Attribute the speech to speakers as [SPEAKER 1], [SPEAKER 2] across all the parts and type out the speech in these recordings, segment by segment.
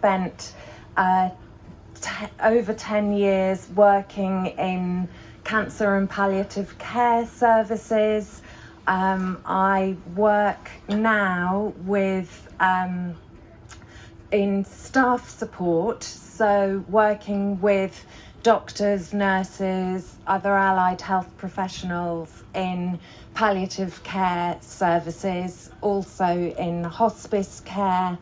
[SPEAKER 1] spent over 10 years working in cancer and palliative care services. I work now in staff support, so working with doctors, nurses, other allied health professionals in palliative care services, also in hospice care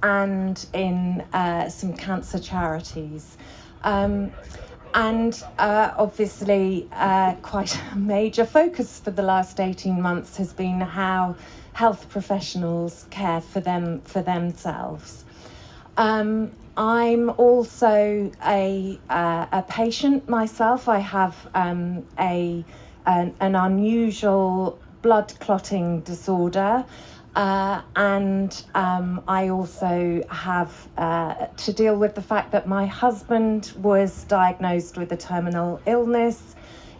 [SPEAKER 1] and in some cancer charities. And obviously quite a major focus for the last 18 months has been how health professionals care for themselves. I'm also a patient myself. I have an unusual blood clotting disorder, and I also have to deal with the fact that my husband was diagnosed with a terminal illness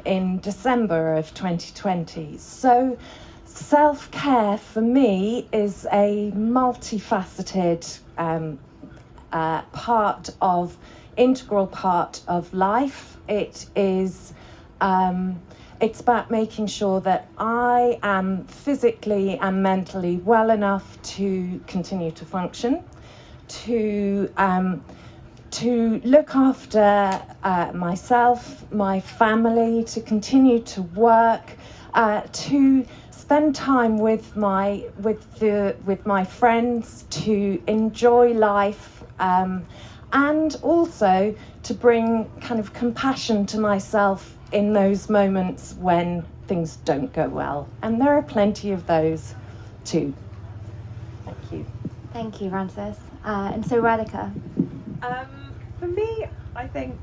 [SPEAKER 1] in December of 2020. So self-care for me is a multifaceted integral part of life. It is it's about making sure that I am physically and mentally well enough to continue to function, to look after myself, my family, to continue to work, to spend time with my friends, to enjoy life, and also to bring kind of compassion to myself in those moments when things don't go well. And there are plenty of those too. Thank you.
[SPEAKER 2] Thank you, Frances. And so Radhika.
[SPEAKER 3] For me, I think,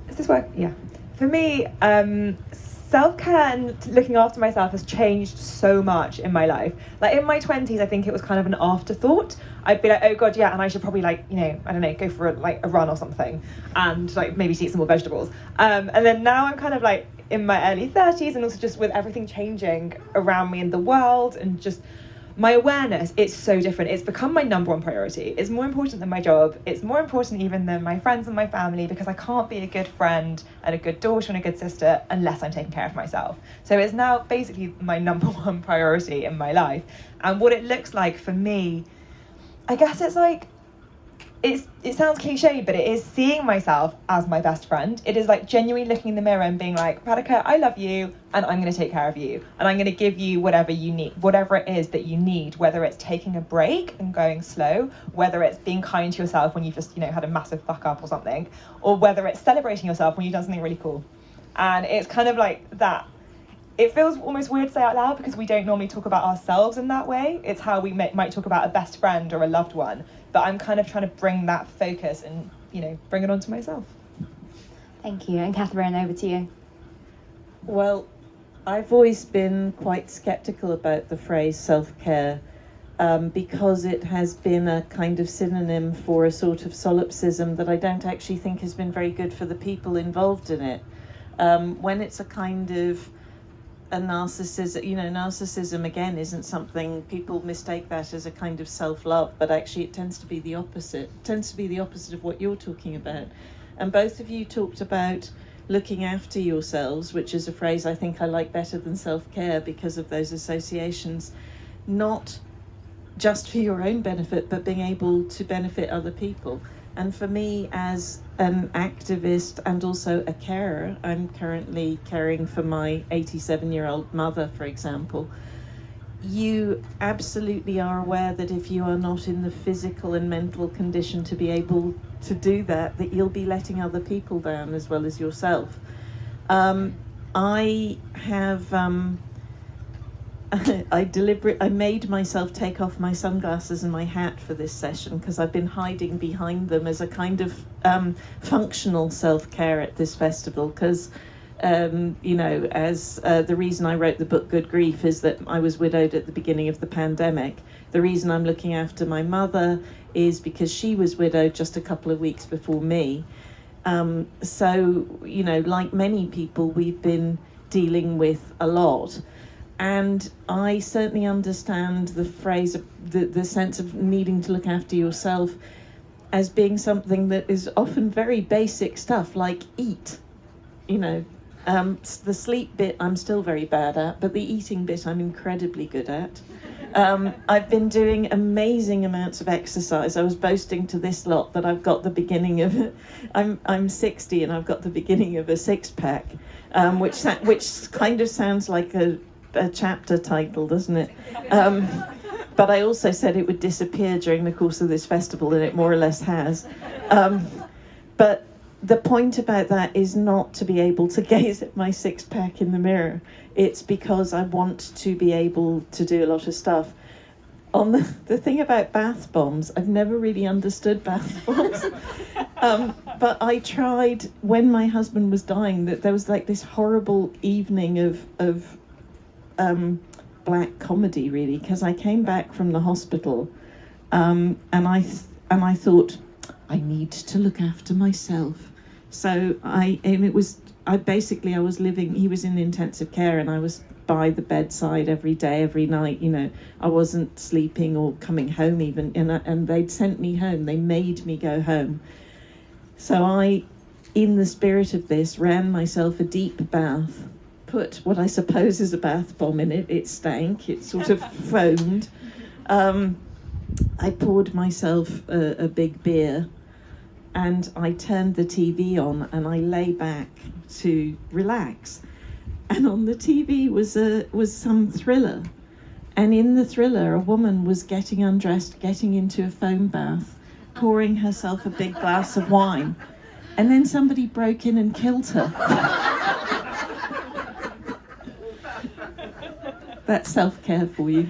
[SPEAKER 3] does this work? Yeah. For me, self-care and looking after myself has changed so much in my life. Like in my 20s, I think it was kind of an afterthought. I'd be like, oh God, yeah, and I should probably go for a run or something, and maybe eat some more vegetables. And then now I'm kind of in my early 30s, and also just with everything changing around me in the world and just my awareness, it's so different. It's become my number one priority. It's more important than my job. It's more important even than my friends and my family, because I can't be a good friend and a good daughter and a good sister unless I'm taking care of myself. So it's now basically my number one priority in my life. And what it looks like for me, I guess it sounds cliche, but it is seeing myself as my best friend. It is genuinely looking in the mirror and being like, Radhika, I love you, and I'm going to take care of you, and I'm going to give you whatever you need, whatever it is that you need, whether it's taking a break and going slow, whether it's being kind to yourself when you've just had a massive fuck up or something, or whether it's celebrating yourself when you've done something really cool. And it's kind of like that. It feels almost weird to say out loud because we don't normally talk about ourselves in that way. It's how we might talk about a best friend or a loved one. But I'm kind of trying to bring that focus and, bring it onto myself.
[SPEAKER 2] Thank you. And Catherine, over to you.
[SPEAKER 4] Well, I've always been quite sceptical about the phrase self-care because it has been a kind of synonym for a sort of solipsism that I don't actually think has been very good for the people involved in it. When it's a kind of a narcissism, narcissism again isn't something, people mistake that as a kind of self-love, but actually it tends to be the opposite. It tends to be the opposite of what you're talking about. And both of you talked about looking after yourselves, which is a phrase I think I like better than self-care because of those associations, not just for your own benefit, but being able to benefit other people. And for me, as an activist and also a carer, I'm currently caring for my 87-year-old mother, for example. You absolutely are aware that if you are not in the physical and mental condition to be able to do that you'll be letting other people down as well as yourself. I have... I made myself take off my sunglasses and my hat for this session because I've been hiding behind them as a kind of functional self-care at this festival because, the reason I wrote the book Good Grief is that I was widowed at the beginning of the pandemic. The reason I'm looking after my mother is because she was widowed just a couple of weeks before me. So, like many people, we've been dealing with a lot. And I certainly understand the phrase, the sense of needing to look after yourself as being something that is often very basic stuff, like eat. You know, the sleep bit I'm still very bad at, but the eating bit I'm incredibly good at. I've been doing amazing amounts of exercise. I was boasting to this lot that I've got the beginning of I'm 60 and I've got the beginning of a six-pack, which kind of sounds like a chapter title, doesn't it? But I also said it would disappear during the course of this festival, and it more or less has. But the point about that is not to be able to gaze at my six-pack in the mirror. It's because I want to be able to do a lot of stuff. On the thing about bath bombs, I've never really understood bath bombs. But I tried when my husband was dying, that there was like this horrible evening of black comedy, really, because I came back from the hospital, and I thought, I need to look after myself. So I was living, he was in intensive care, and I was by the bedside every day, every night, you know. I wasn't sleeping or coming home even, and they'd sent me home. They made me go home. So I, in the spirit of this, ran myself a deep bath, put what I suppose is a bath bomb in it. It stank, it sort of foamed. I poured myself a big beer, and I turned the TV on and I lay back to relax. And on the TV was some thriller. And in the thriller, a woman was getting undressed, getting into a foam bath, pouring herself a big glass of wine. And then somebody broke in and killed her. That's self-care for you.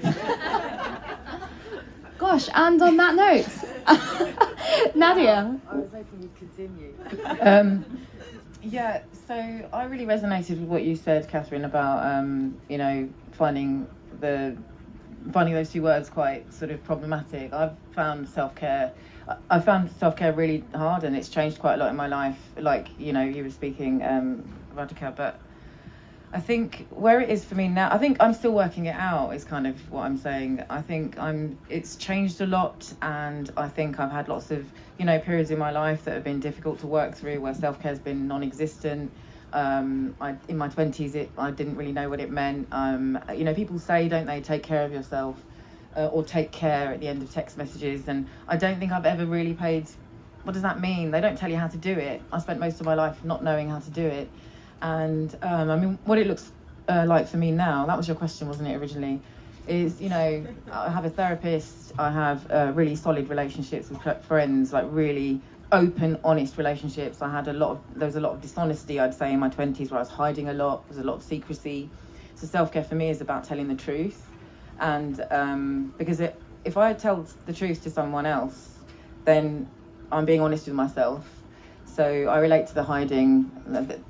[SPEAKER 2] Gosh, and on that note, Nadia.
[SPEAKER 5] I was hoping you'd continue. Yeah, so I really resonated with what you said, Catherine, about you know, finding those two words quite sort of problematic. I found self-care really hard, and it's changed quite a lot in my life. Like, you know, you were speaking, Radhika, but I think where it is for me now, I think I'm still working it out, is kind of what I'm saying. I think it's changed a lot, and I think I've had lots of, you know, periods in my life that have been difficult to work through, where self-care has been non-existent. In my 20s, I didn't really know what it meant. You know, people say, don't they, take care of yourself, or take care at the end of text messages, and I don't think I've ever really paid, what does that mean? They don't tell you how to do it. I spent most of my life not knowing how to do it. And I mean, what it looks like for me now, that was your question, wasn't it, originally, is, you know, I have a therapist, I have really solid relationships with friends, like really open, honest relationships. There was a lot of dishonesty, I'd say, in my 20s, where I was hiding a lot. There was a lot of secrecy. So self-care for me is about telling the truth. And because if I tell the truth to someone else, then I'm being honest with myself. So I relate to the hiding.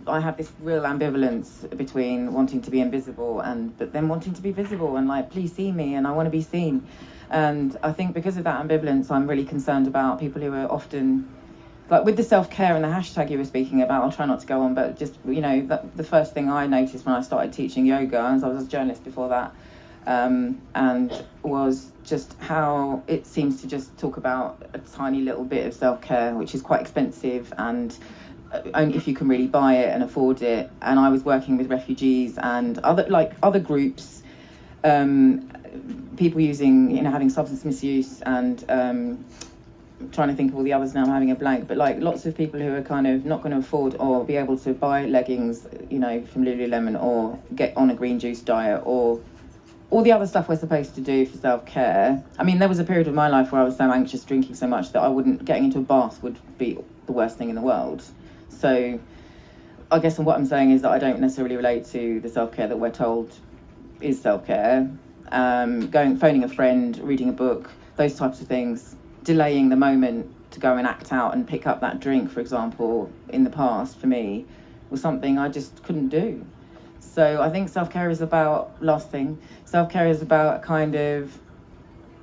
[SPEAKER 5] I have this real ambivalence between wanting to be invisible but then wanting to be visible, and like, please see me, and I want to be seen. And I think because of that ambivalence, I'm really concerned about people who are often, like with the self-care and the hashtag you were speaking about, I'll try not to go on, but just, you know, the first thing I noticed when I started teaching yoga, as I was a journalist before that, and was just how it seems to just talk about a tiny little bit of self-care, which is quite expensive, and only if you can really buy it and afford it. And I was working with refugees and other groups, people using, you know, having substance misuse, and trying to think of all the others now, I'm having a blank, but like lots of people who are kind of not going to afford or be able to buy leggings, you know, from Lululemon, or get on a green juice diet, or all the other stuff we're supposed to do for self-care. I mean, there was a period of my life where I was so anxious, drinking so much, that getting into a bath would be the worst thing in the world. So I guess what I'm saying is that I don't necessarily relate to the self-care that we're told is self-care. Phoning a friend, reading a book, those types of things, delaying the moment to go and act out and pick up that drink, for example, in the past, for me, was something I just couldn't do. So I think self-care is about, self-care is about kind of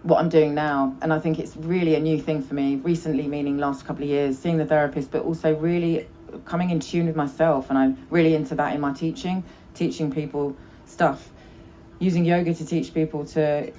[SPEAKER 5] what I'm doing now. And I think it's really a new thing for me, recently, meaning last couple of years, seeing the therapist, but also really coming in tune with myself. And I'm really into that in my teaching people stuff, using yoga to teach people to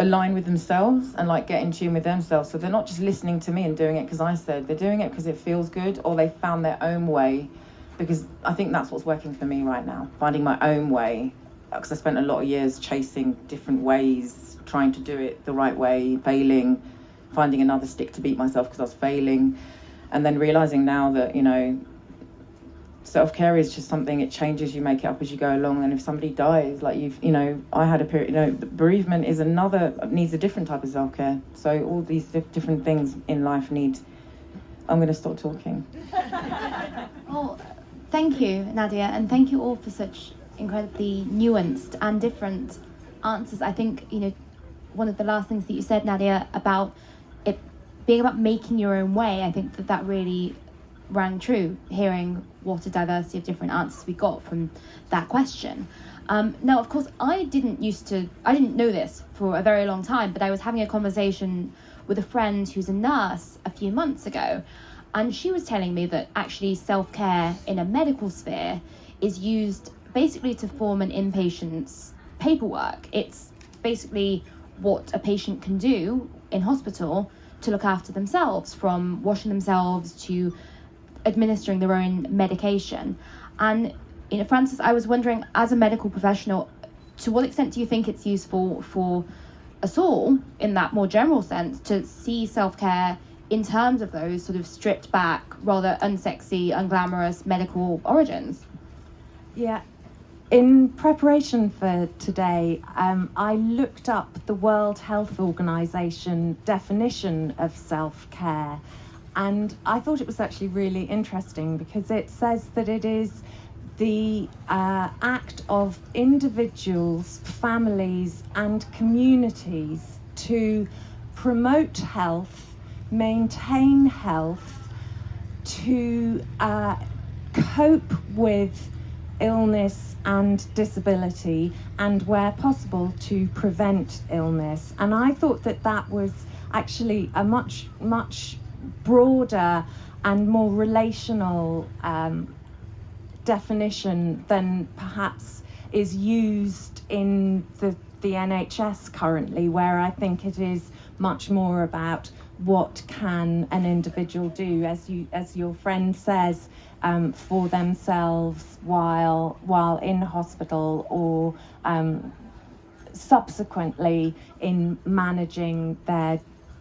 [SPEAKER 5] align with themselves and like get in tune with themselves. So they're not just listening to me and doing it because I said, they're doing it because it feels good, or they found their own way, because I think that's what's working for me right now, finding my own way, because I spent a lot of years chasing different ways, trying to do it the right way, failing, finding another stick to beat myself because I was failing, and then realizing now that, you know, self-care is just something, it changes, you make it up as you go along. And if somebody dies, like you know, I had a period, you know, bereavement is needs a different type of self-care. So all these different things in life need, I'm going to stop talking.
[SPEAKER 2] Well, thank you, Nadia, and thank you all for such incredibly nuanced and different answers. I think, you know, one of the last things that you said, Nadia, about it being about making your own way, I think that really rang true, hearing what a diversity of different answers we got from that question. Now, of course, I didn't know this for a very long time, but I was having a conversation with a friend who's a nurse a few months ago, and she was telling me that actually self-care in a medical sphere is used basically to form an inpatient's paperwork. It's basically what a patient can do in hospital to look after themselves, from washing themselves to administering their own medication. And, you know, Frances, I was wondering, as a medical professional, to what extent do you think it's useful for us all, in that more general sense, to see self-care in terms of those sort of stripped back, rather unsexy, unglamorous medical origins?
[SPEAKER 1] Yeah. In preparation for today, I looked up the World Health Organization definition of self-care, and I thought it was actually really interesting because it says that it is the act of individuals, families, and communities to promote health, maintain health, to cope with illness and disability, and where possible to prevent illness. And I thought that that was actually a much broader and more relational definition than perhaps is used in the NHS currently, where I think it is much more about what can an individual do, as your friend says, for themselves while in hospital, or subsequently in managing their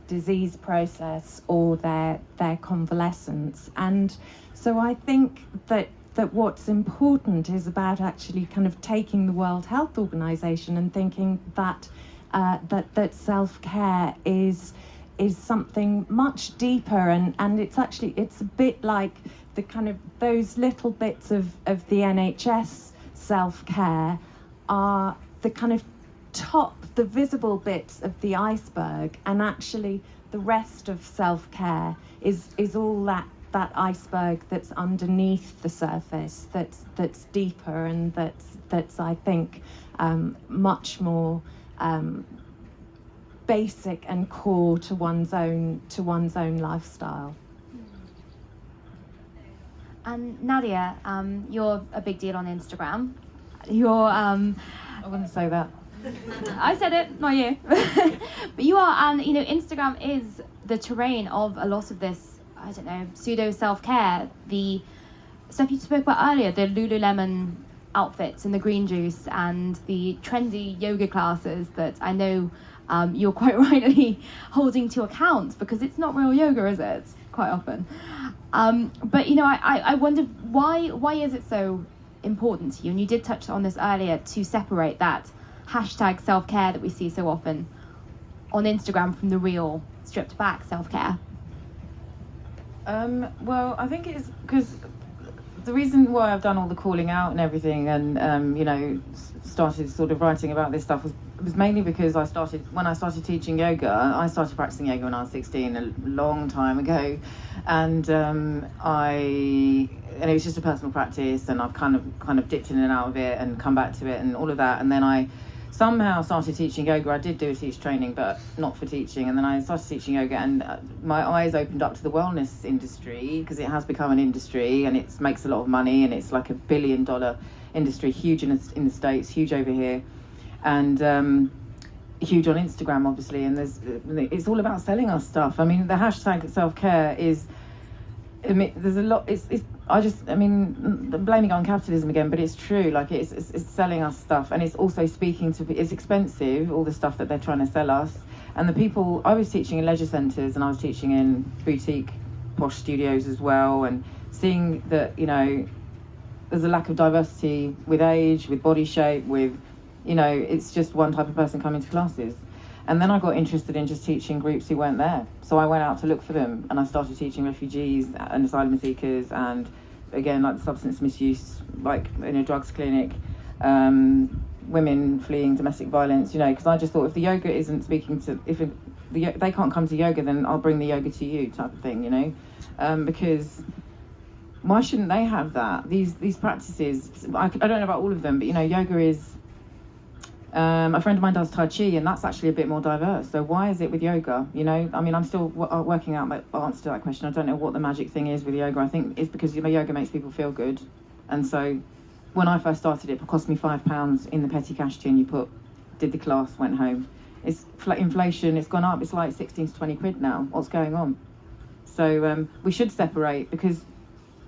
[SPEAKER 1] disease process or their convalescence. And so I think that what's important is about actually kind of taking the World Health Organization and thinking that that self-care is something much deeper, and it's a bit like the kind of those little bits of the NHS self-care are the kind of the visible bits of the iceberg, and actually the rest of self-care is all that iceberg that's underneath the surface, that's deeper, and that's I think much more basic and core to one's own lifestyle.
[SPEAKER 2] And Nadia, you're a big deal on Instagram. You're
[SPEAKER 5] I wouldn't say that.
[SPEAKER 2] I said it, not you. But you are, and you know, Instagram is the terrain of a lot of this, I don't know, pseudo self-care. The stuff you spoke about earlier, the Lululemon outfits and the green juice and the trendy yoga classes that I know you're quite rightly holding to account, because it's not real yoga, is it? Quite often. But you know, I wonder why is it so important to you? And you did touch on this earlier, to separate that hashtag self-care that we see so often on Instagram from the real stripped back self-care.
[SPEAKER 5] Well, I think it's because the reason why I've done all the calling out and everything, and you know, started sort of writing about this stuff was mainly because when I started teaching yoga. I started practicing yoga when I was 16, a long time ago, and it was just a personal practice, and I've kind of dipped in and out of it and come back to it and all of that, and then I somehow started teaching yoga. I did do a teacher training, but not for teaching, and then I started teaching yoga, and my eyes opened up to the wellness industry, because it has become an industry, and it makes a lot of money, and it's like $1 billion industry, huge in the States, huge over here, and huge on Instagram, obviously, and it's all about selling us stuff. I mean, the hashtag self-care is, I mean, there's a lot. I'm blaming it on capitalism again, but it's true. Like it's selling us stuff, and it's also speaking to. It's expensive, all the stuff that they're trying to sell us. And the people, I was teaching in leisure centres, and I was teaching in boutique, posh studios as well, and seeing that, you know, there's a lack of diversity with age, with body shape, with, you know, it's just one type of person coming to classes. And then I got interested in just teaching groups who weren't there. So I went out to look for them, and I started teaching refugees and asylum seekers, and again, like the substance misuse, like in a drugs clinic, women fleeing domestic violence, you know, because I just thought if the yoga isn't speaking to, they can't come to yoga, then I'll bring the yoga to you type of thing, you know, because why shouldn't they have that? These practices, I don't know about all of them, but, you know, yoga is, a friend of mine does Tai Chi, and that's actually a bit more diverse. So why is it with yoga? You know, I mean, I'm still working out my answer to that question. I don't know what the magic thing is with yoga. I think it's because yoga makes people feel good. And so when I first started, it cost me £5 in the petty cash tin. Did the class, went home. It's inflation, it's gone up. It's like 16 to 20 quid now. What's going on? So we should separate, because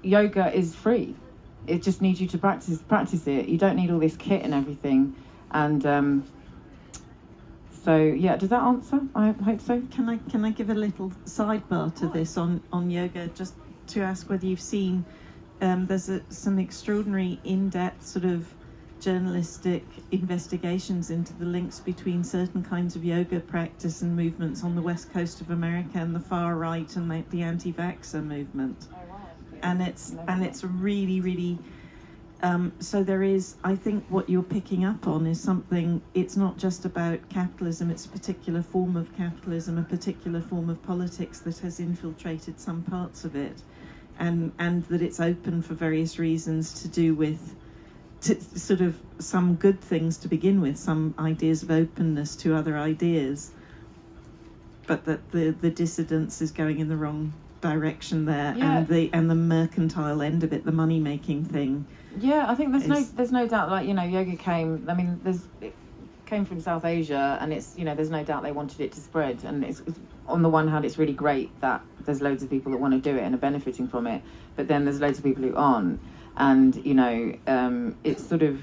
[SPEAKER 5] yoga is free. It just needs you to practice it. You don't need all this kit and everything. And so yeah, does that answer? I hope so.
[SPEAKER 4] Can I give a little sidebar to this on yoga, just to ask whether you've seen there's some extraordinary in-depth sort of journalistic investigations into the links between certain kinds of yoga practice and movements on the west coast of America and the far right and the anti-vaxxer movement.
[SPEAKER 5] Oh, wow.
[SPEAKER 4] And it's really, really. So there is, I think what you're picking up on is something, it's not just about capitalism, it's a particular form of capitalism, a particular form of politics that has infiltrated some parts of it, and that it's open for various reasons to do with sort of some good things to begin with, some ideas of openness to other ideas, but that the dissidence is going in the wrong direction there,
[SPEAKER 5] Yeah.
[SPEAKER 4] and the mercantile end of it, the money making thing.
[SPEAKER 5] Yeah, I think there's no doubt, like, you know, yoga came, I mean, it came from South Asia, and it's, you know, there's no doubt they wanted it to spread, and it's on the one hand, it's really great that there's loads of people that want to do it and are benefiting from it, but then there's loads of people who aren't, and, you know, it's sort of,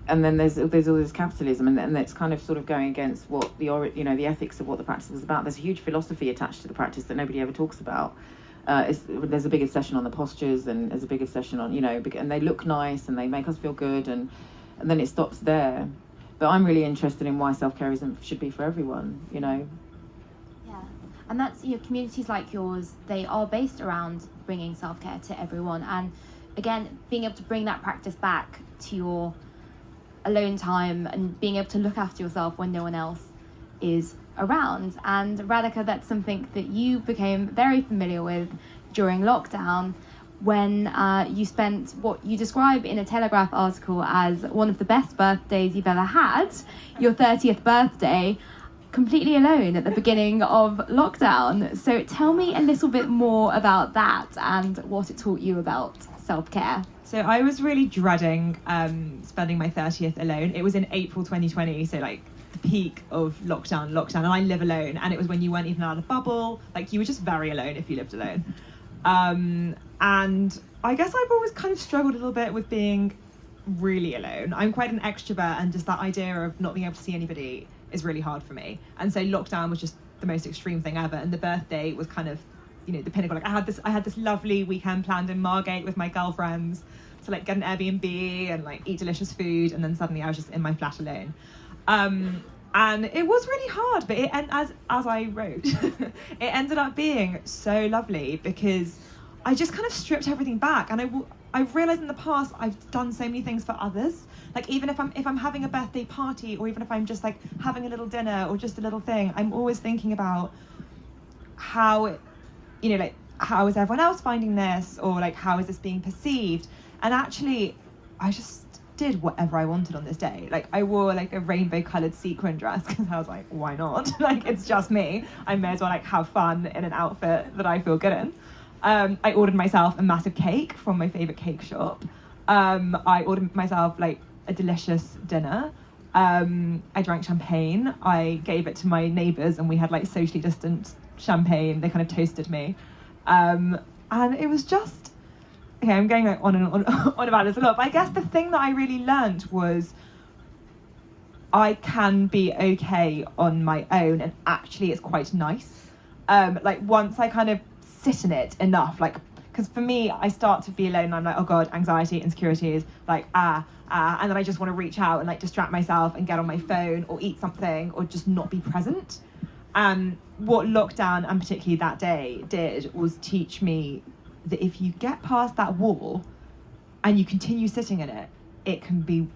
[SPEAKER 5] and then there's all this capitalism, and it's kind of sort of going against what the ethics of what the practice was about. There's a huge philosophy attached to the practice that nobody ever talks about. There's a big obsession on the postures, and there's a big obsession on, you know, and they look nice and they make us feel good, and then it stops there. But I'm really interested in why self-care should be for everyone, you know.
[SPEAKER 2] Yeah, and that's, you know, communities like yours, they are based around bringing self-care to everyone, and again, being able to bring that practice back to your alone time and being able to look after yourself when no one else is around. And Radhika, that's something that you became very familiar with during lockdown, when you spent what you describe in a Telegraph article as one of the best birthdays you've ever had, your 30th birthday, completely alone at the beginning of lockdown. So tell me a little bit more about that and what it taught you about self-care.
[SPEAKER 3] So I was really dreading spending my 30th alone. It was in April 2020, so like the peak of lockdown, and I live alone, and it was when you weren't even allowed a bubble. Like, you were just very alone if you lived alone. And I guess I've always kind of struggled a little bit with being really alone. I'm quite an extrovert, and just that idea of not being able to see anybody is really hard for me. And so lockdown was just the most extreme thing ever, and the birthday was kind of, you know, the pinnacle. Like, I had this lovely weekend planned in Margate with my girlfriends to like get an Airbnb and like eat delicious food, and then suddenly I was just in my flat alone. And it was really hard, but as I wrote, it ended up being so lovely, because I just kind of stripped everything back, and I've realised in the past I've done so many things for others. Like, even if I'm having a birthday party, or even if I'm just like having a little dinner or just a little thing, I'm always thinking about how, you know, like, how is everyone else finding this, or like, how is this being perceived? And actually, I just did whatever I wanted on this day. Like, I wore like a rainbow coloured sequin dress because I was like, why not? Like, it's just me. I may as well like have fun in an outfit that I feel good in. I ordered myself a massive cake from my favourite cake shop. I ordered myself like a delicious dinner. I drank champagne. I gave it to my neighbours, and we had like socially distant champagne. They kind of toasted me, and it was just okay. I'm going like on and on about this a lot, but I guess the thing that I really learned was I can be okay on my own, and actually it's quite nice. Like once I kind of sit in it enough, like, because for me, I start to be alone and I'm like, oh God, anxiety, insecurity is like, and then I just want to reach out and like distract myself and get on my phone or eat something or just not be present. What lockdown, and particularly that day, did was teach me that if you get past that wall and you continue sitting in it, it can be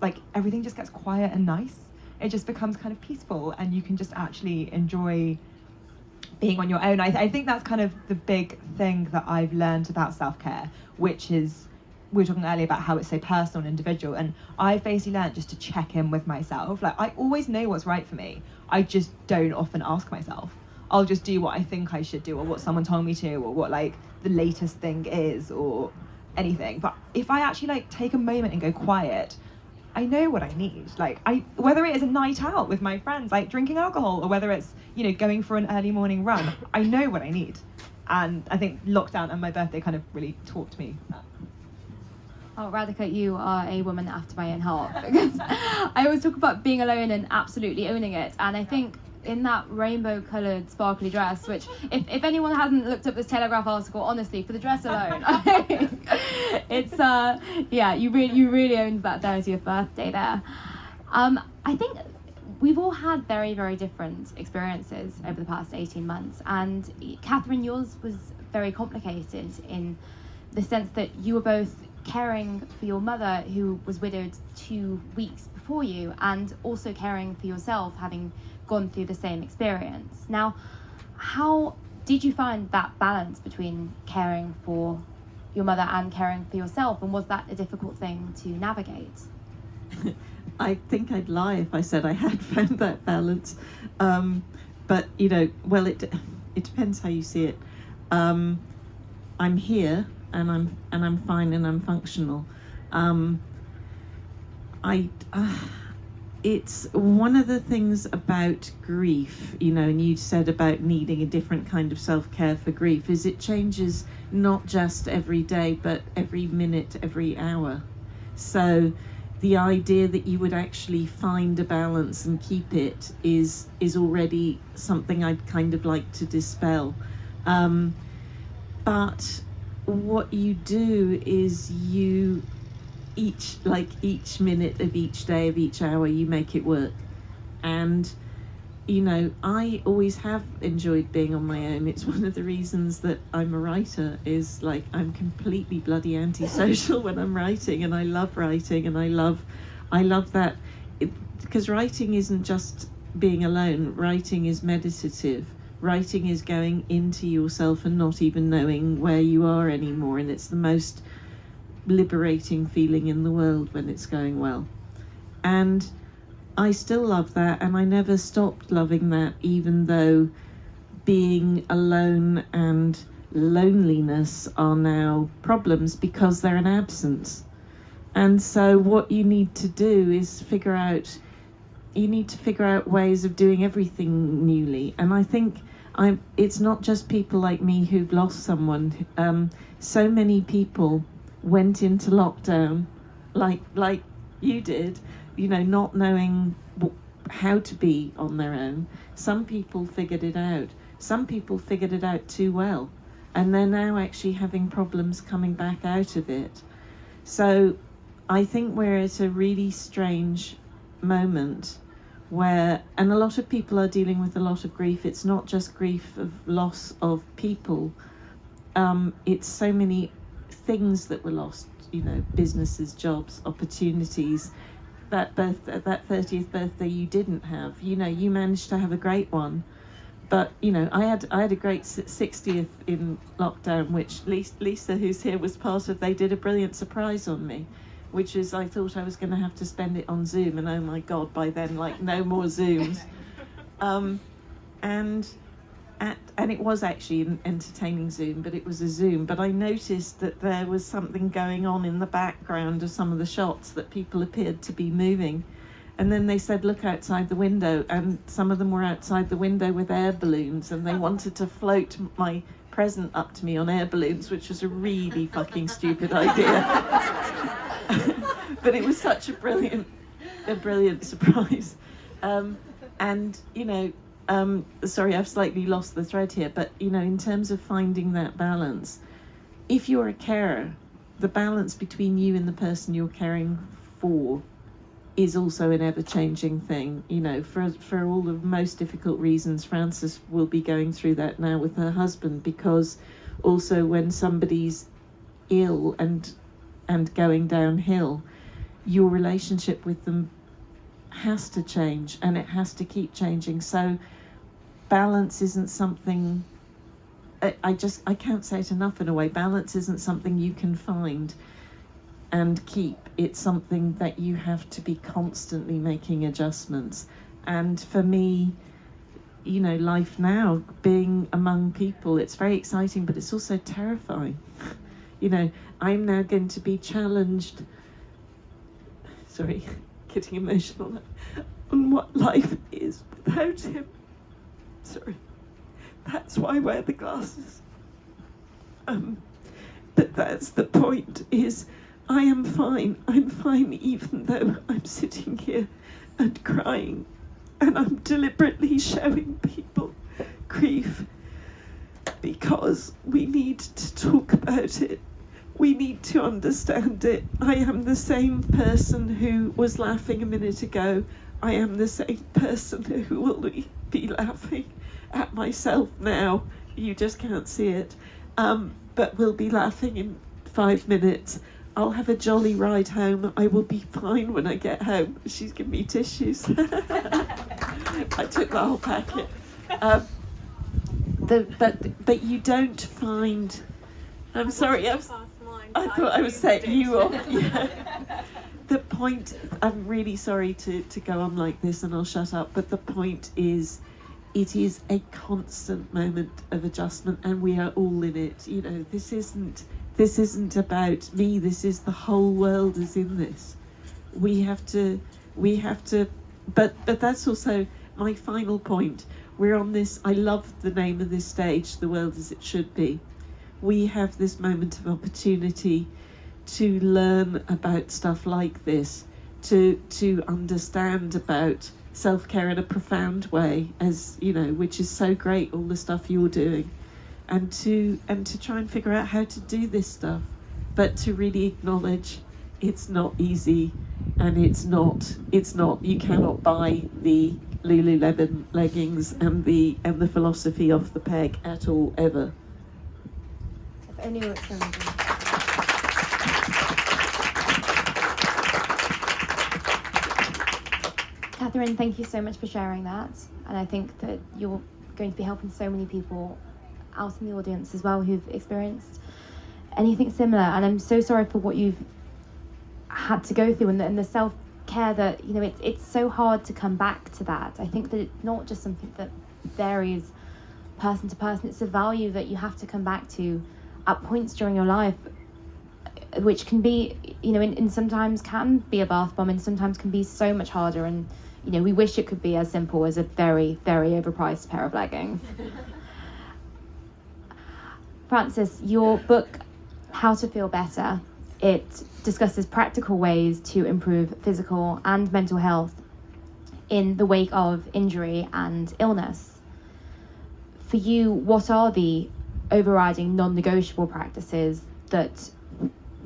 [SPEAKER 3] like everything just gets quiet and nice. It just becomes kind of peaceful, and you can just actually enjoy being on your own. I think that's kind of the big thing that I've learned about self-care, which is, we were talking earlier about how it's so personal and individual, and I've basically learned just to check in with myself. Like, I always know what's right for me. I just don't often ask myself. I'll just do what I think I should do, or what someone told me to, or what like the latest thing is, or anything. But if I actually like take a moment and go quiet, I know what I need. Like, whether it is a night out with my friends, like drinking alcohol, or whether it's, you know, going for an early morning run, I know what I need. And I think lockdown and my birthday kind of really taught me that.
[SPEAKER 2] Oh, Radhika, you are a woman after my own heart, because I always talk about being alone and absolutely owning it. And I think in that rainbow-coloured sparkly dress, which if anyone hasn't looked up this Telegraph article, honestly, for the dress alone, it's yeah, you really owned that 30th birthday there. I think we've all had very, very different experiences over the past 18 months, and Catherine, yours was very complicated in the sense that you were both caring for your mother, who was widowed 2 weeks before you, and also caring for yourself, having gone through the same experience. Now, how did you find that balance between caring for your mother and caring for yourself, and was that a difficult thing to navigate?
[SPEAKER 4] I think I'd lie if I said I had found that balance, but you know, well, it depends how you see it. I'm here, and I'm fine, and I'm functional. It's one of the things about grief, you know, and you said about needing a different kind of self-care for grief, is it changes not just every day, but every minute, every hour. So the idea that you would actually find a balance and keep it is already something I'd kind of like to dispel. But what you do is you each minute of each day of each hour you make it work. And you know, I always have enjoyed being on my own. It's one of the reasons that I'm a writer, is like I'm completely bloody antisocial when I'm writing, and I love writing, and I love that because writing isn't just being alone. Writing is meditative. Writing is going into yourself and not even knowing where you are anymore, and it's the most liberating feeling in the world when it's going well. And I still love that, and I never stopped loving that, even though being alone and loneliness are now problems because they're an absence. And so what you need to do is figure out ways of doing everything newly. And I think it's not just people like me who've lost someone. So many people went into lockdown like you did, you know, not knowing how to be on their own. Some people figured it out. Some people figured it out too well, and they're now actually having problems coming back out of it. So I think we're at a really strange moment where, and a lot of people are dealing with a lot of grief. It's not just grief of loss of people. It's so many things that were lost, you know, businesses, jobs, opportunities. That 30th birthday you didn't have, you know, you managed to have a great one, but you know, I had a great 60th in lockdown, which Lisa, who's here, was part of. They did a brilliant surprise on me, which is, I thought I was going to have to spend it on Zoom, and oh my God, by then, like, no more Zooms. And it was actually an entertaining Zoom, but it was a Zoom. But I noticed that there was something going on in the background of some of the shots, that people appeared to be moving. And then they said, look outside the window, and some of them were outside the window with air balloons, and they wanted to float my present up to me on air balloons, which was a really fucking stupid idea. But it was such a brilliant surprise. And, you know, sorry, I've slightly lost the thread here, but, you know, in terms of finding that balance, if you're a carer, the balance between you and the person you're caring for is also an ever-changing thing. You know, for all the most difficult reasons, Frances will be going through that now with her husband, because also when somebody's ill and going downhill, your relationship with them has to change, and it has to keep changing. So balance isn't something, I can't say it enough in a way, balance isn't something you can find and keep. It's something that you have to be constantly making adjustments. And for me, you know, life now, being among people, it's very exciting, but it's also terrifying. You know, I'm now going to be challenged, sorry, getting emotional, on what life is without him. Sorry, that's why I wear the glasses. But that's the point, is I am fine. I'm fine even though I'm sitting here and crying, and I'm deliberately showing people grief because we need to talk about it. We need to understand it. I am the same person who was laughing a minute ago. I am the same person who will be laughing at myself now. You just can't see it. But we'll be laughing in 5 minutes. I'll have a jolly ride home. I will be fine when I get home. She's given me tissues. I took the whole packet. But you don't find... I'm sorry, I thought I was setting you off. Yeah. The point, I'm really sorry to go on like this, and I'll shut up, but the point is, it is a constant moment of adjustment, and we are all in it. You know, this isn't about me, this is the whole world is in this. We have to, but that's also my final point. We're on this, I love the name of this stage, The World as It Should Be. We have this moment of opportunity to learn about stuff like this, to understand about self-care in a profound way, as you know, which is so great, all the stuff you're doing, and to try and figure out how to do this stuff, but to really acknowledge it's not easy, and it's not you cannot buy the Lululemon leggings and the philosophy off the peg at all, ever.
[SPEAKER 2] If only it's something. Catherine, thank you so much for sharing that, and I think that you're going to be helping so many people out in the audience as well who've experienced anything similar, and I'm so sorry for what you've had to go through, and the self-care that, you know, it's so hard to come back to that. I think that it's not just something that varies person to person, it's a value that you have to come back to at points during your life, which can be, you know, in sometimes can be a bath bomb, and sometimes can be so much harder, and you know, we wish it could be as simple as a very, very overpriced pair of leggings. Frances, your book, How to Feel Better, it discusses practical ways to improve physical and mental health in the wake of injury and illness. For you, what are the overriding non-negotiable practices that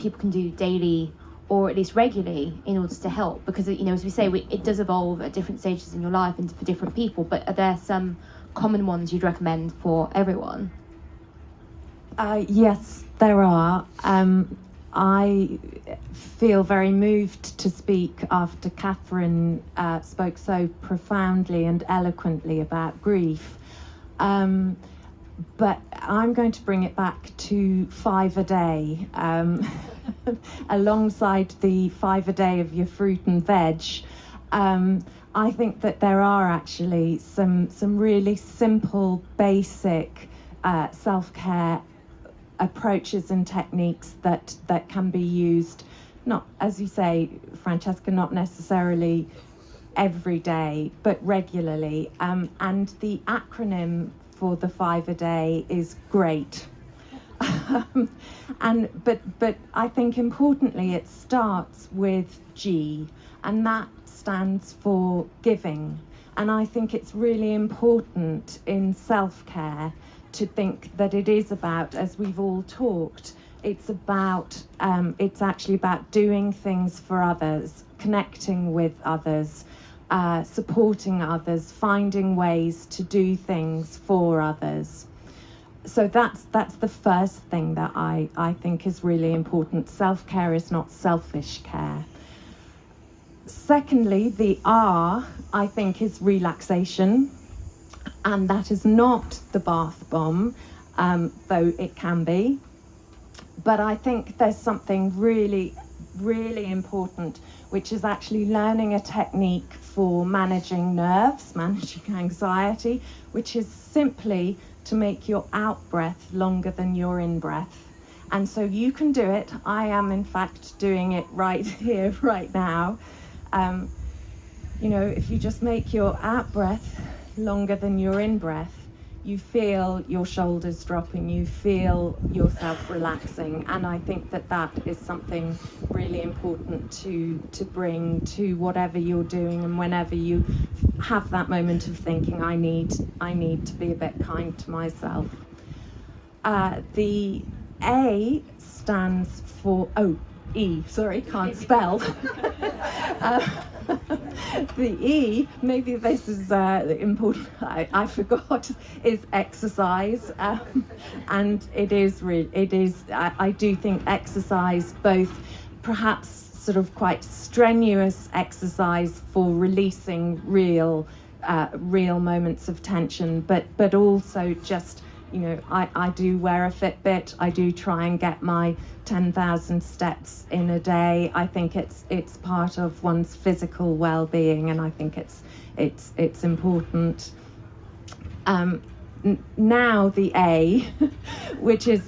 [SPEAKER 2] people can do daily or at least regularly in order to help? Because, you know, as we say, it does evolve at different stages in your life and for different people, but are there some common ones you'd recommend for everyone?
[SPEAKER 1] Yes, there are. I feel very moved to speak after Catherine spoke so profoundly and eloquently about grief. But I'm going to bring it back to 5 a day, alongside the 5 a day of your fruit and veg. I think that there are actually some really simple, basic self-care approaches and techniques that can be used, not, as you say, Francesca, not necessarily every day, but regularly. And the acronym for the 5 a day is GREAT. But I think importantly it starts with G, and that stands for giving. And I think it's really important in self-care to think that it is about, as we've all talked, it's actually about doing things for others, connecting with others, supporting others, finding ways to do things for others. So that's the first thing that I think is really important. Self-care is not selfish care. Secondly, the R, I think, is relaxation, and that is not the bath bomb, though it can be. But I think there's something really, really important, which is actually learning a technique for managing nerves, managing anxiety, which is simply to make your out breath longer than your in breath. And so you can do it. I am, in fact, doing it right here, right now. If you just make your out breath longer than your in breath, you feel your shoulders dropping, you feel yourself relaxing, and I think that is something really important to bring to whatever you're doing, and whenever you have that moment of thinking, I need to be a bit kind to myself. The A stands for E, sorry, can't spell. The E, maybe this is important, I forgot, is exercise. And I do think exercise, both perhaps sort of quite strenuous exercise for releasing real moments of tension, but also just, I do wear a Fitbit. I do try and get my 10,000 steps in a day. I think it's part of one's physical well-being, and I think it's important. Now the A, which is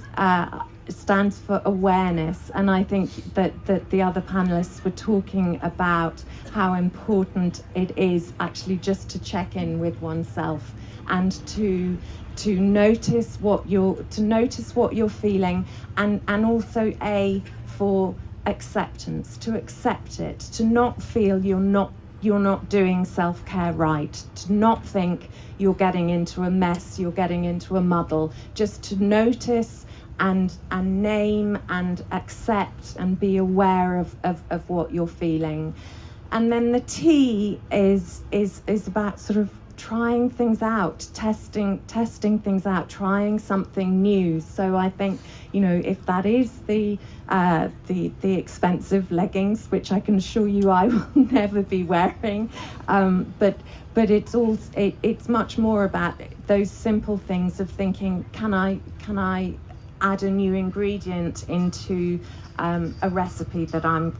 [SPEAKER 1] stands for awareness, and I think that the other panelists were talking about how important it is actually just to check in with oneself and to notice what you're feeling, and also A for acceptance, to accept it, to not feel you're not doing self-care right, to not think you're getting into a mess, you're getting into a muddle, just to notice and name and accept and be aware of what you're feeling. And then the T is about sort of trying things out, testing things out, trying something new. So I think, if that is the expensive leggings, which I can assure you I will never be wearing, but it's much more about those simple things of thinking, can I add a new ingredient into a recipe that I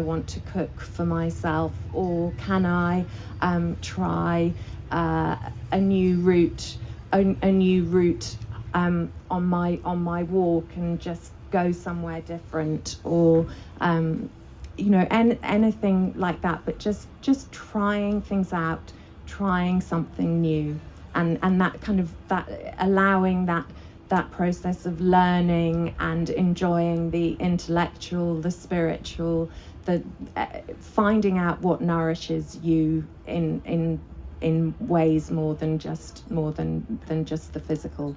[SPEAKER 1] want to cook for myself, or can I try a new route on my walk and just go somewhere different, or anything like that, but just trying things out, trying something new, and that kind of that allowing that process of learning and enjoying the intellectual, the spiritual, the finding out what nourishes you in ways more than just the physical.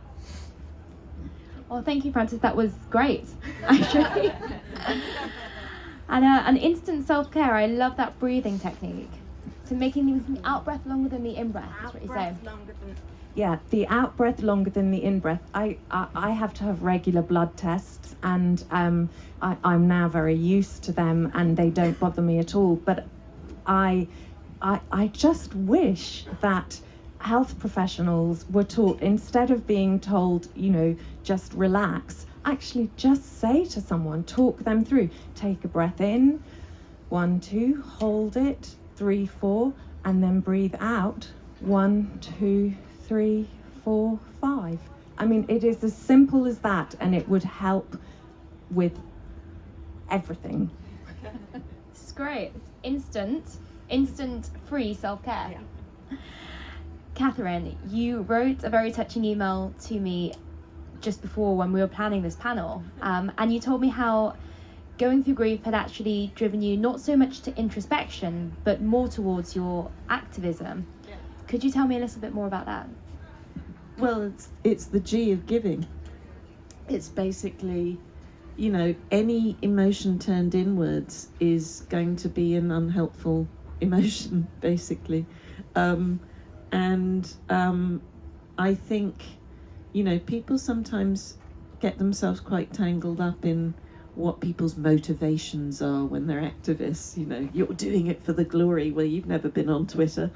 [SPEAKER 2] Well, thank you, Frances. That was great, actually. And instant self-care. I love that breathing technique. So making the out breath longer than the in breath. That's what you say.
[SPEAKER 1] Yeah, the out breath longer than the in breath. I have to have regular blood tests, and I'm now very used to them, and they don't bother me at all. But I just wish that health professionals were taught, instead of being told, just relax, actually just say to someone, talk them through, take a breath in, 1, 2, hold it, 3, 4, and then breathe out, 1, 2, 3, 4, 5. I mean, it is as simple as that, and it would help with everything.
[SPEAKER 2] It's great. It's instant. instant free self-care.
[SPEAKER 3] Yeah.
[SPEAKER 2] Catherine, you wrote a very touching email to me just before when we were planning this panel, and you told me how going through grief had actually driven you not so much to introspection, but more towards your activism. Yeah. Could you tell me a little bit more about that?
[SPEAKER 4] Well, it's the G of giving. It's basically, you know, any emotion turned inwards is going to be an unhelpful emotion, basically. I think, you know, people sometimes get themselves quite tangled up in what people's motivations are when they're activists. You know, you're doing it for the glory. Well, you've never been on Twitter.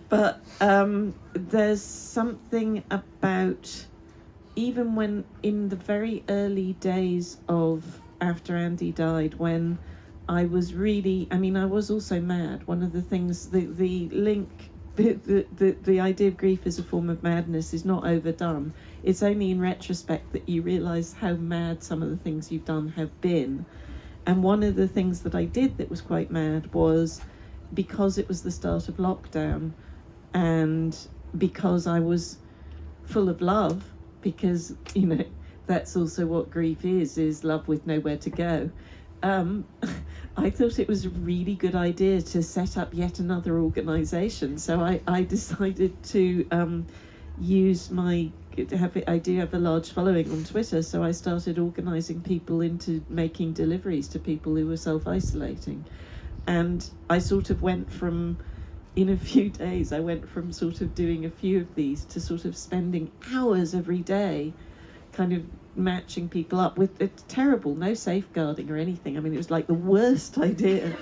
[SPEAKER 4] But there's something about, even when in the very early days of after Andy died, when I was really, I mean, I was also mad. One of the things, the link, the idea of grief as a form of madness is not overdone. It's only in retrospect that you realise how mad some of the things you've done have been. And one of the things that I did that was quite mad was, because it was the start of lockdown, and because I was full of love, because, you know, that's also what grief is love with nowhere to go. I thought it was a really good idea to set up yet another organisation. So I decided to I do have a large following on Twitter, so I started organising people into making deliveries to people who were self-isolating. And I sort of went from, in a few days, I went from sort of doing a few of these to sort of spending hours every day kind of matching people up with, it's terrible, no safeguarding or anything. I mean, it was like the worst idea.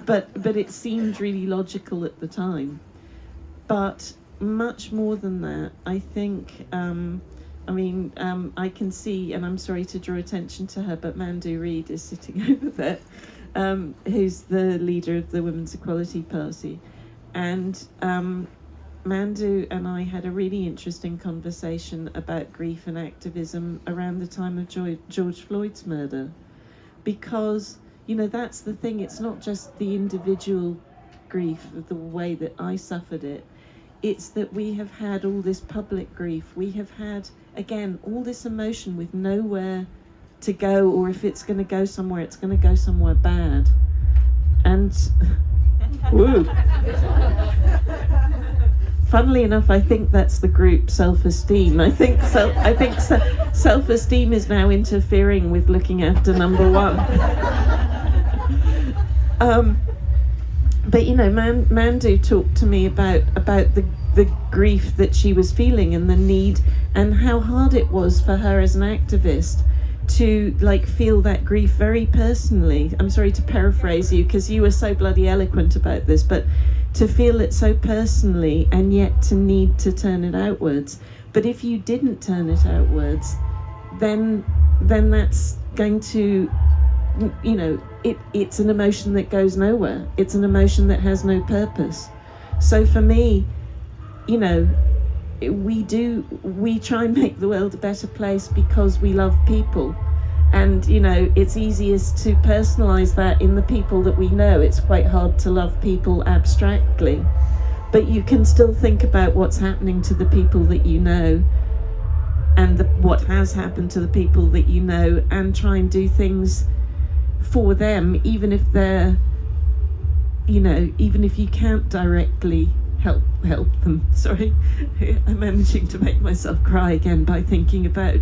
[SPEAKER 4] But it seemed really logical at the time. But much more than that, I think, I can see, and I'm sorry to draw attention to her, but Mandu Reid is sitting over there, who's the leader of the Women's Equality Party. And Mandu and I had a really interesting conversation about grief and activism around the time of George Floyd's murder. Because, you know, that's the thing, it's not just the individual grief of the way that I suffered it, it's that we have had all this public grief. We have had, again, all this emotion with nowhere to go, or if it's going to go somewhere, it's going to go somewhere bad. And, woo. Funnily enough, I think that's the group self-esteem. I think self-esteem is now interfering with looking after number one. But you know, Mandu talked to me about the grief that she was feeling and the need, and how hard it was for her as an activist to like feel that grief very personally. I'm sorry to paraphrase you because you were so bloody eloquent about this, but to feel it so personally and yet to need to turn it outwards. But if you didn't turn it outwards, then that's going to, you know, it's an emotion that goes nowhere. It's an emotion that has no purpose. So for me, you know, we try and make the world a better place because we love people. And, you know, it's easiest to personalise that in the people that we know. It's quite hard to love people abstractly. But you can still think about what's happening to the people that you know, and what has happened to the people that you know, and try and do things for them, even if they're, you know, even if you can't directly help them. Sorry, I'm managing to make myself cry again by thinking about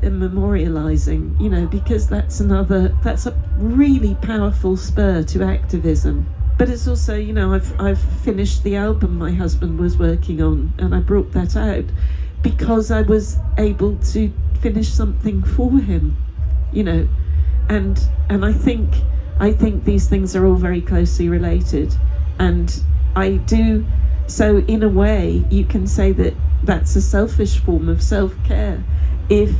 [SPEAKER 4] memorializing, you know, because that's a really powerful spur to activism. But it's also, you know, I've finished the album my husband was working on, and I brought that out because I was able to finish something for him, you know, and I think these things are all very closely related, and I do. So in a way, you can say that that's a selfish form of self-care, if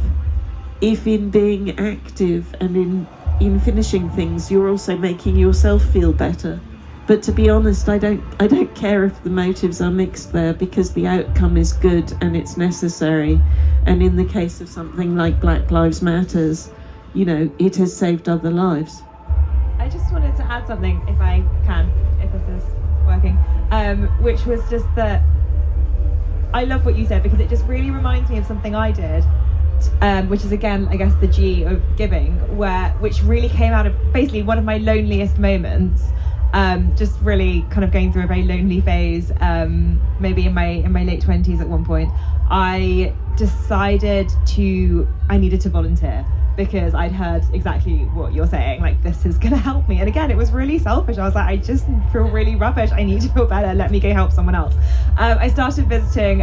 [SPEAKER 4] in being active and in finishing things, you're also making yourself feel better. But to be honest, I don't care if the motives are mixed there, because the outcome is good and it's necessary. And in the case of something like Black Lives Matters, you know, it has saved other lives.
[SPEAKER 3] I I just wanted to add something, if I can, if this is working, which was just that I love what you said, because it just really reminds me of something I did, which is, again, I guess the G of giving, which really came out of basically one of my loneliest moments, just really kind of going through a very lonely phase, maybe in my late 20s at one point. I decided I needed to volunteer, because I'd heard exactly what you're saying, like, this is gonna help me. And again, it was really selfish. I was like, I just feel really rubbish, I need to feel better, let me go help someone else. I started visiting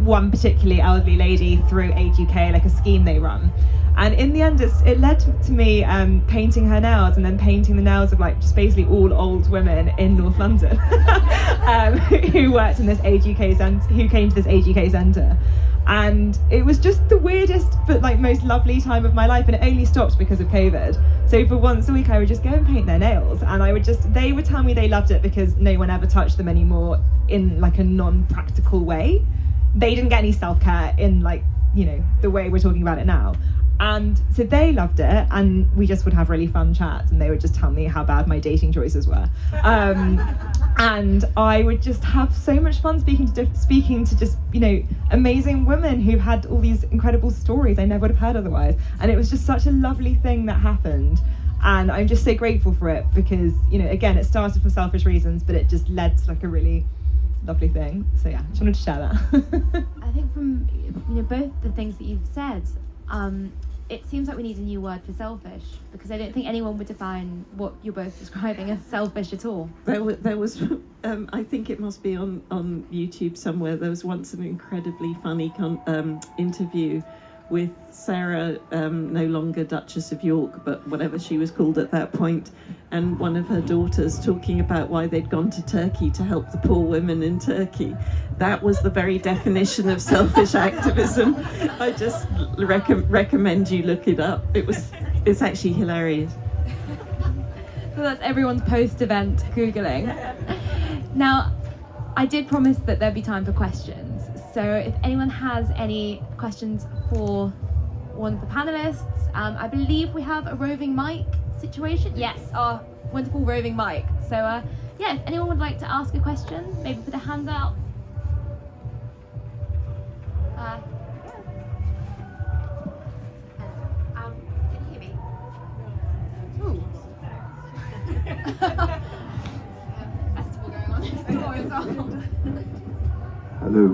[SPEAKER 3] one particularly elderly lady through Age UK, like a scheme they run. And in the end, it led to me painting her nails, and then painting the nails of, like, just basically all old women in North London who worked in this Age UK centre, who came to this Age UK centre. And it was just the weirdest but, like, most lovely time of my life, and it only stopped because of COVID. So for once a week I would just go and paint their nails, and they would tell me they loved it because no one ever touched them anymore in, like, a non-practical way. They didn't get any self-care in, like, you know, the way we're talking about it now. And so they loved it, and we just would have really fun chats, and they would just tell me how bad my dating choices were. And I would just have so much fun speaking to just, you know, amazing women who had all these incredible stories I never would have heard otherwise. And it was just such a lovely thing that happened. And I'm just so grateful for it, because, you know, again, it started for selfish reasons, but it just led to, like, a really lovely thing. So yeah, just wanted to share that.
[SPEAKER 2] I think from, you know, both the things that you've said, it seems like we need a new word for selfish, because I don't think anyone would define what you're both describing as selfish at all.
[SPEAKER 4] There was I think it must be on YouTube somewhere, there was once an incredibly funny interview with Sarah, no longer Duchess of York, but whatever she was called at that point, and one of her daughters talking about why they'd gone to Turkey to help the poor women in Turkey. That was the very definition of selfish activism. I just recommend you look it up. It's actually hilarious.
[SPEAKER 2] So that's everyone's post-event Googling. Now, I did promise that there'd be time for questions. So if anyone has any questions for one of the panelists, I believe we have a roving mic situation. Yes, our wonderful roving mic. So yeah, if anyone would like to ask a question, maybe put a hand out. Can you hear me? Ooh. Festival going on.
[SPEAKER 6] Hello.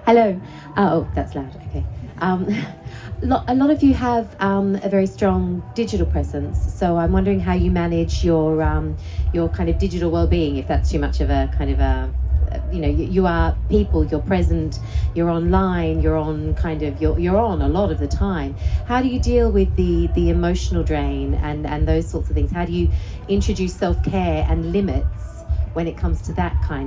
[SPEAKER 7] Hello. Oh, that's loud. Okay. A lot of you have a very strong digital presence, so I'm wondering how you manage your kind of digital well-being. If that's too much of a kind of a, you know, you are people. You're present. You're online. You're on you're on a lot of the time. How do you deal with the emotional drain and those sorts of things? How do you introduce self-care and limits when it comes to that kind